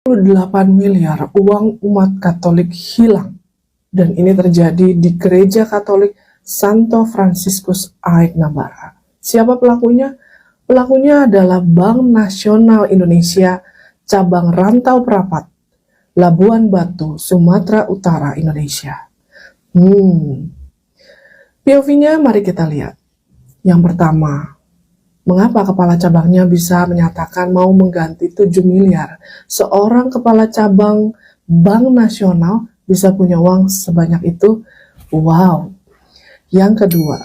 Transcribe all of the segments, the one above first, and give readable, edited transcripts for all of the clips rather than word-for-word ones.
8 miliar uang umat Katolik hilang, dan ini terjadi di Gereja Katolik Santo Fransiskus Aik Nabara. Siapa pelakunya? Pelakunya adalah Bank Nasional Indonesia cabang Rantau Prapat, Labuan Batu, Sumatera Utara, Indonesia. POV-nya mari kita lihat. Yang pertama, mengapa kepala cabangnya bisa menyatakan mau mengganti 7 miliar? Seorang kepala cabang Bank Nasional bisa punya uang sebanyak itu? Wow. Yang kedua,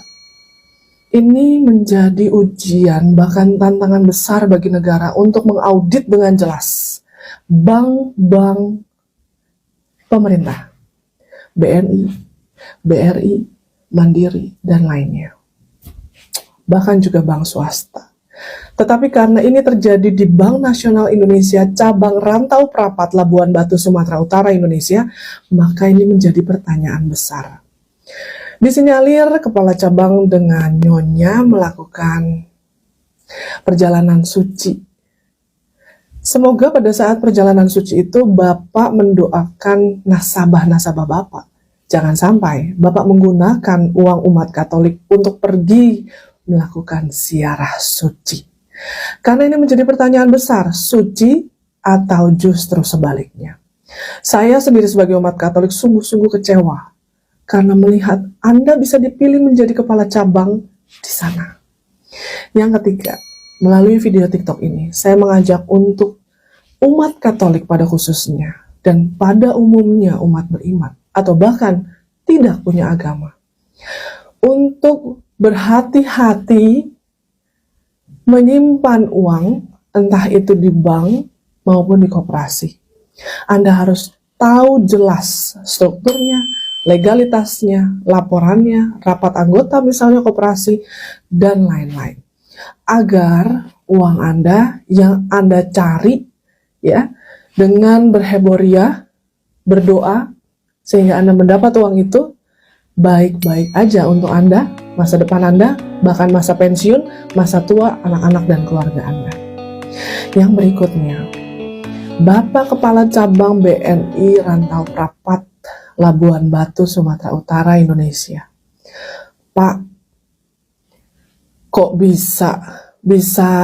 ini menjadi ujian bahkan tantangan besar bagi negara untuk mengaudit dengan jelas bank-bank pemerintah, BNI, BRI, Mandiri, dan lainnya. Bahkan juga bank swasta. Tetapi karena ini terjadi di Bank Nasional Indonesia cabang Rantau Prapat, Labuan Batu, Sumatera Utara, Indonesia, maka ini menjadi pertanyaan besar. Disinyalir kepala cabang dengan nyonya melakukan perjalanan suci. Semoga pada saat perjalanan suci itu Bapak mendoakan nasabah-nasabah Bapak. Jangan sampai Bapak menggunakan uang umat Katolik untuk pergi melakukan ziarah suci. Karena ini menjadi pertanyaan besar, suci atau justru sebaliknya. Saya sendiri sebagai umat Katolik sungguh-sungguh kecewa karena melihat Anda bisa dipilih menjadi kepala cabang di sana. Yang ketiga, melalui video TikTok ini, saya mengajak untuk umat Katolik pada khususnya dan pada umumnya umat beriman atau bahkan tidak punya agama untuk berhati-hati menyimpan uang, entah itu di bank maupun di koperasi. Anda harus tahu jelas strukturnya, legalitasnya, laporannya, rapat anggota misalnya koperasi, dan lain-lain. Agar uang Anda yang Anda cari, ya, dengan berheboria, berdoa, sehingga Anda mendapat uang itu, baik-baik aja untuk Anda, masa depan Anda, bahkan masa pensiun, masa tua, anak-anak, dan keluarga Anda. Yang berikutnya, Bapak Kepala Cabang BNI Rantau Prapat, Labuan Batu, Sumatera Utara, Indonesia. Pak, kok bisa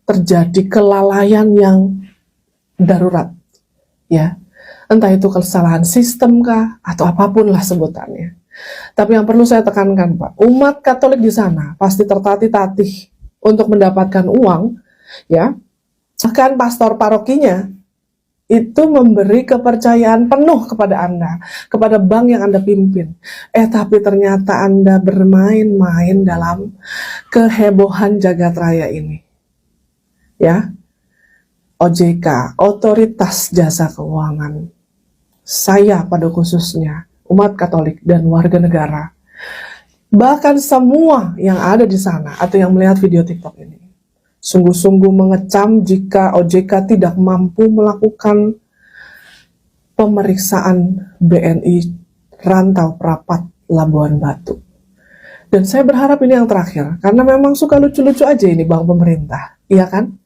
terjadi kelalaian yang darurat, ya? Entah itu kesalahan sistem kah atau apapun lah sebutannya. Tapi yang perlu saya tekankan, Pak, umat Katolik di sana pasti tertatih-tatih untuk mendapatkan uang, ya. Bahkan pastor parokinya itu memberi kepercayaan penuh kepada Anda, kepada bank yang Anda pimpin. Tapi ternyata Anda bermain-main dalam kehebohan jagat raya ini. Ya. OJK, Otoritas Jasa Keuangan. Saya pada khususnya, umat Katolik dan warga negara, bahkan semua yang ada di sana atau yang melihat video TikTok ini, sungguh-sungguh mengecam jika OJK tidak mampu melakukan pemeriksaan BNI Rantau Prapat Labuan Batu. Dan saya berharap ini yang terakhir, karena memang suka lucu-lucu aja ini bank pemerintah, iya kan?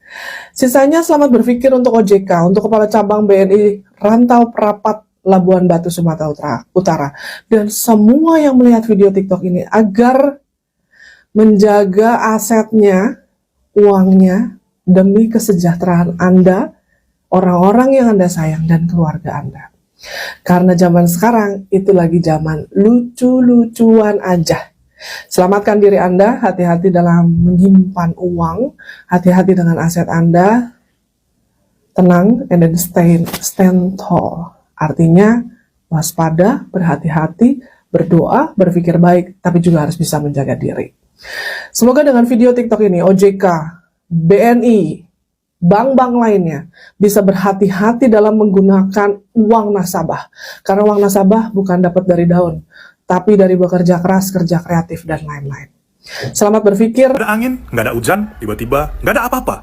Sisanya selamat berpikir untuk OJK, untuk Kepala Cabang BNI Rantau Prapat Labuan Batu, Sumatera Utara, dan semua yang melihat video TikTok ini agar menjaga asetnya, uangnya, demi kesejahteraan Anda, orang-orang yang Anda sayang, dan keluarga Anda. Karena zaman sekarang itu lagi zaman lucu-lucuan aja. Selamatkan diri Anda, hati-hati dalam menyimpan uang, hati-hati dengan aset Anda, tenang, and then stand tall. Artinya waspada, berhati-hati, berdoa, berpikir baik, tapi juga harus bisa menjaga diri. Semoga dengan video TikTok ini, OJK, BNI, bank-bank lainnya bisa berhati-hati dalam menggunakan uang nasabah. Karena uang nasabah bukan dapat dari daun, tapi dari bekerja keras, kerja kreatif, dan lain-lain. Selamat berpikir. Nggak ada angin, nggak ada hujan, tiba-tiba nggak ada apa-apa.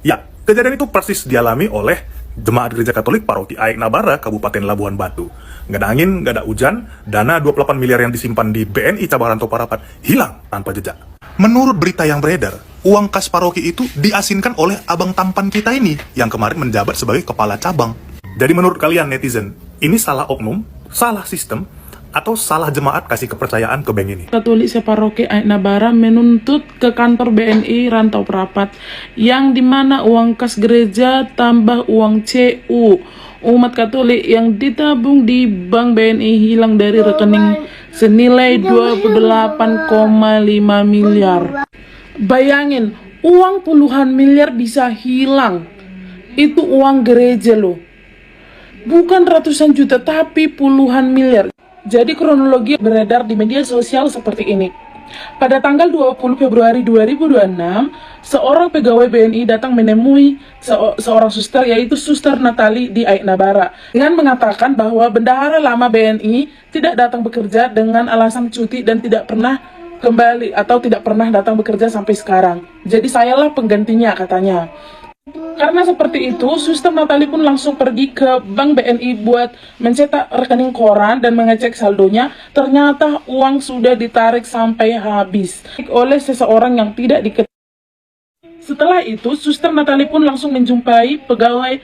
Ya, kejadian itu persis dialami oleh Jemaat Gereja Katolik Paroki Aik Nabara, Kabupaten Labuan Batu. Nggak ada angin, nggak ada hujan, dana 28 miliar yang disimpan di BNI Cabang Rantau Prapat hilang tanpa jejak. Menurut berita yang beredar, uang kas paroki itu diasinkan oleh abang tampan kita ini yang kemarin menjabat sebagai kepala cabang. Jadi menurut kalian netizen, ini salah oknum, salah sistem, atau salah jemaat kasih kepercayaan ke bank ini? Katolik separoki Aik Nabara menuntut ke kantor BNI Rantau Perapat yang dimana uang kas gereja tambah uang CU umat Katolik yang ditabung di Bank BNI hilang dari rekening senilai 28,5 miliar. Bayangin, uang puluhan miliar bisa hilang. Itu uang gereja loh. Bukan ratusan juta tapi puluhan miliar. Jadi kronologi beredar di media sosial seperti ini. Pada tanggal 20 Februari 2026, seorang pegawai BNI datang menemui seorang suster, yaitu Suster Natali di Aik Nabara, dengan mengatakan bahwa bendahara lama BNI tidak datang bekerja dengan alasan cuti dan tidak pernah kembali atau tidak pernah datang bekerja sampai sekarang. Jadi sayalah penggantinya, katanya. Karena seperti itu, Suster Natali pun langsung pergi ke Bank BNI buat mencetak rekening koran dan mengecek saldonya. Ternyata uang sudah ditarik sampai habis oleh seseorang yang tidak diketahui. Setelah itu, Suster Natali pun langsung menjumpai pegawai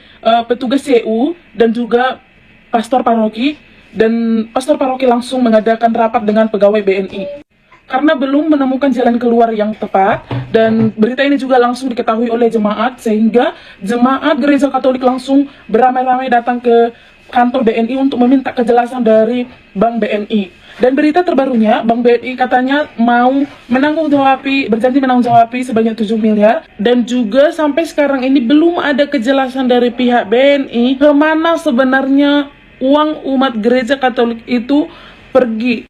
petugas CU dan juga pastor paroki, dan pastor paroki langsung mengadakan rapat dengan pegawai BNI. Karena belum menemukan jalan keluar yang tepat, dan berita ini juga langsung diketahui oleh jemaat, sehingga jemaat gereja Katolik langsung beramai-ramai datang ke kantor BNI untuk meminta kejelasan dari Bank BNI. Dan berita terbarunya, Bank BNI katanya mau berjanji menanggung-jawabi sebanyak 7 miliar, dan juga sampai sekarang ini belum ada kejelasan dari pihak BNI kemana sebenarnya uang umat gereja Katolik itu pergi.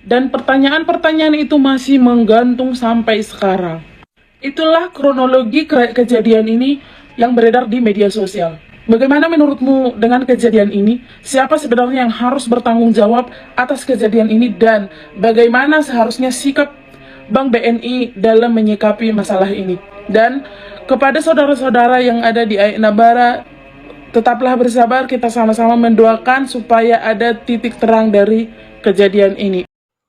Dan pertanyaan-pertanyaan itu masih menggantung sampai sekarang. Itulah kronologi kejadian ini yang beredar di media sosial. Bagaimana menurutmu dengan kejadian ini? Siapa sebenarnya yang harus bertanggung jawab atas kejadian ini? Dan bagaimana seharusnya sikap Bank BNI dalam menyikapi masalah ini? Dan kepada saudara-saudara yang ada di Aik Nabara, tetaplah bersabar, kita sama-sama mendoakan supaya ada titik terang dari kejadian ini.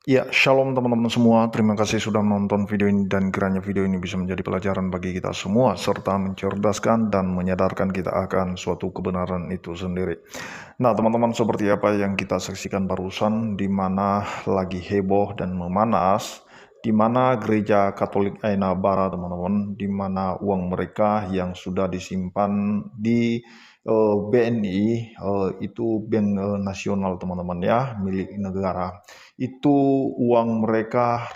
Ya, shalom teman-teman semua. Terima kasih sudah menonton video ini, dan kiranya video ini bisa menjadi pelajaran bagi kita semua, serta mencerdaskan dan menyadarkan kita akan suatu kebenaran itu sendiri. Nah, teman-teman, seperti apa yang kita saksikan barusan, di mana lagi heboh dan memanas, di mana gereja Katolik Aik Nabara, teman-teman, di mana uang mereka yang sudah disimpan di BNI, itu bank nasional, teman-teman ya, milik negara, itu uang mereka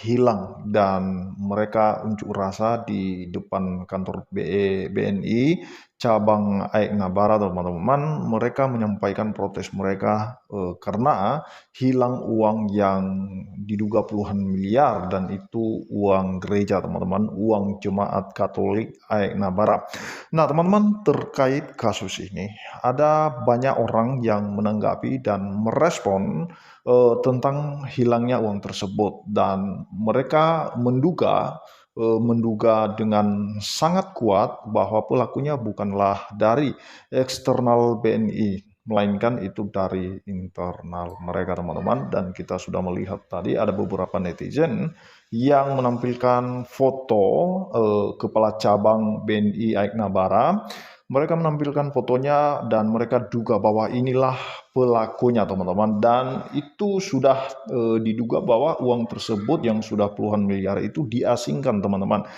hilang, dan mereka unjuk rasa di depan kantor BNI cabang Aik Nabara, teman-teman. Mereka menyampaikan protes mereka karena hilang uang yang diduga puluhan miliar, dan itu uang gereja, teman-teman, uang jemaat Katolik Aik Nabara. Nah, teman-teman, terkait kasus ini ada banyak orang yang menanggapi dan merespon tentang hilangnya uang tersebut, dan mereka menduga dengan sangat kuat bahwa pelakunya bukanlah dari eksternal BNI, melainkan itu dari internal mereka, teman-teman. Dan kita sudah melihat tadi ada beberapa netizen yang menampilkan foto kepala cabang BNI Aik Nabara. Mereka menampilkan fotonya dan mereka duga bahwa inilah pelakunya, teman-teman. Dan itu sudah diduga bahwa uang tersebut yang sudah puluhan miliar itu diasingkan, teman-teman.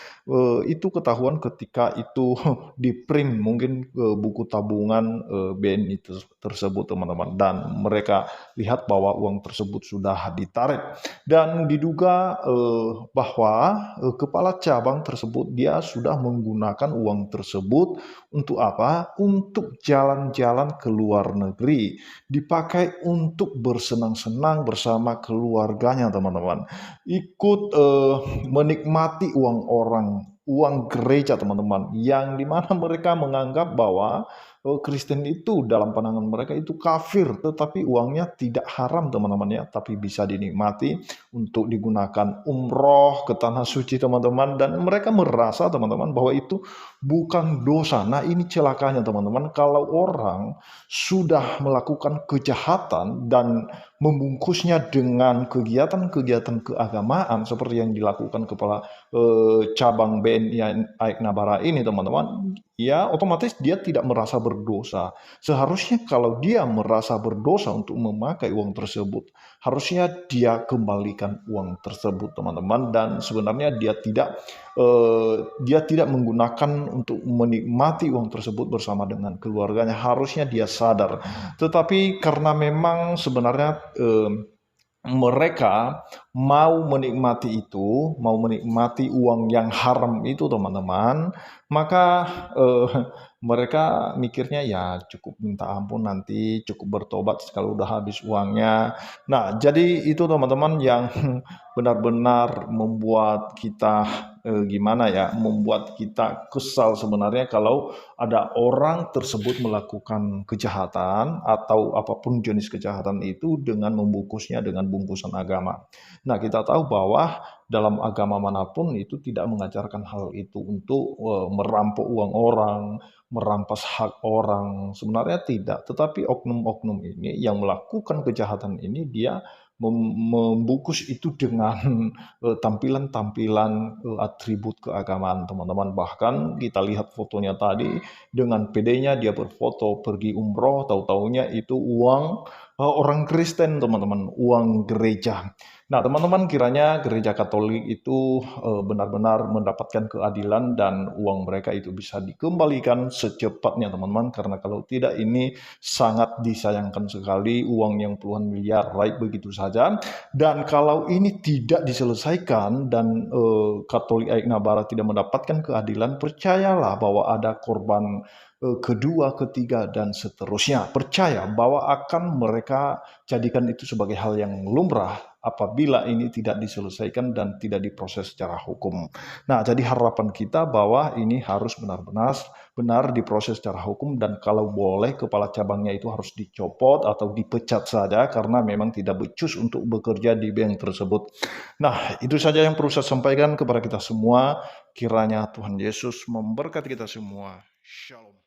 Itu ketahuan ketika itu di print mungkin buku tabungan BNI tersebut, teman-teman. Dan mereka lihat bahwa uang tersebut sudah ditarik. Dan diduga bahwa kepala cabang tersebut dia sudah menggunakan uang tersebut untuk apa? Untuk jalan-jalan ke luar negeri, dipakai untuk bersenang-senang bersama keluarganya, teman-teman. Ikut menikmati uang orang, uang gereja, teman-teman, yang dimana mereka menganggap bahwa Kristen itu dalam pandangan mereka itu kafir, tetapi uangnya tidak haram, teman-teman ya, tapi bisa dinikmati untuk digunakan umroh ke tanah suci, teman-teman. Dan mereka merasa, teman-teman, bahwa itu bukan dosa. Nah, ini celakanya, teman-teman, kalau orang sudah melakukan kejahatan dan membungkusnya dengan kegiatan-kegiatan keagamaan seperti yang dilakukan kepala cabang BNI Aik Nabara ini, teman-teman, ya otomatis dia tidak merasa berdosa. Seharusnya kalau dia merasa berdosa untuk memakai uang tersebut, harusnya dia kembalikan uang tersebut, teman-teman. Dan sebenarnya dia tidak menggunakan untuk menikmati uang tersebut bersama dengan keluarganya. Harusnya dia sadar. Tetapi karena memang sebenarnya mereka mau menikmati itu, mau menikmati uang yang haram itu, teman-teman, maka mereka mikirnya ya cukup minta ampun nanti, cukup bertobat kalau udah habis uangnya. Nah, jadi itu teman-teman yang benar-benar membuat kita gimana ya, membuat kita kesal sebenarnya kalau ada orang tersebut melakukan kejahatan atau apapun jenis kejahatan itu dengan membungkusnya dengan bungkusan agama. Nah, kita tahu bahwa dalam agama manapun itu tidak mengajarkan hal itu untuk merampok uang orang, merampas hak orang. Sebenarnya tidak, tetapi oknum-oknum ini yang melakukan kejahatan ini dia membungkus itu dengan tampilan-tampilan atribut keagamaan, teman-teman. Bahkan kita lihat fotonya tadi dengan pedenya dia berfoto pergi umroh, tahu-taunya itu uang orang Kristen, teman-teman, uang gereja. Nah, teman-teman, kiranya gereja Katolik itu benar-benar mendapatkan keadilan dan uang mereka itu bisa dikembalikan secepatnya, teman-teman. Karena kalau tidak, ini sangat disayangkan sekali, uang yang puluhan miliar raib begitu saja. Dan kalau ini tidak diselesaikan dan Katolik Aik Nabara tidak mendapatkan keadilan, percayalah bahwa ada korban kedua, ketiga, dan seterusnya. Percaya bahwa akan mereka jadikan itu sebagai hal yang lumrah apabila ini tidak diselesaikan dan tidak diproses secara hukum. Nah, jadi harapan kita bahwa ini harus benar diproses secara hukum, dan kalau boleh kepala cabangnya itu harus dicopot atau dipecat saja karena memang tidak becus untuk bekerja di bank tersebut. Nah, itu saja yang perlu saya sampaikan kepada kita semua. Kiranya Tuhan Yesus memberkati kita semua. Shalom.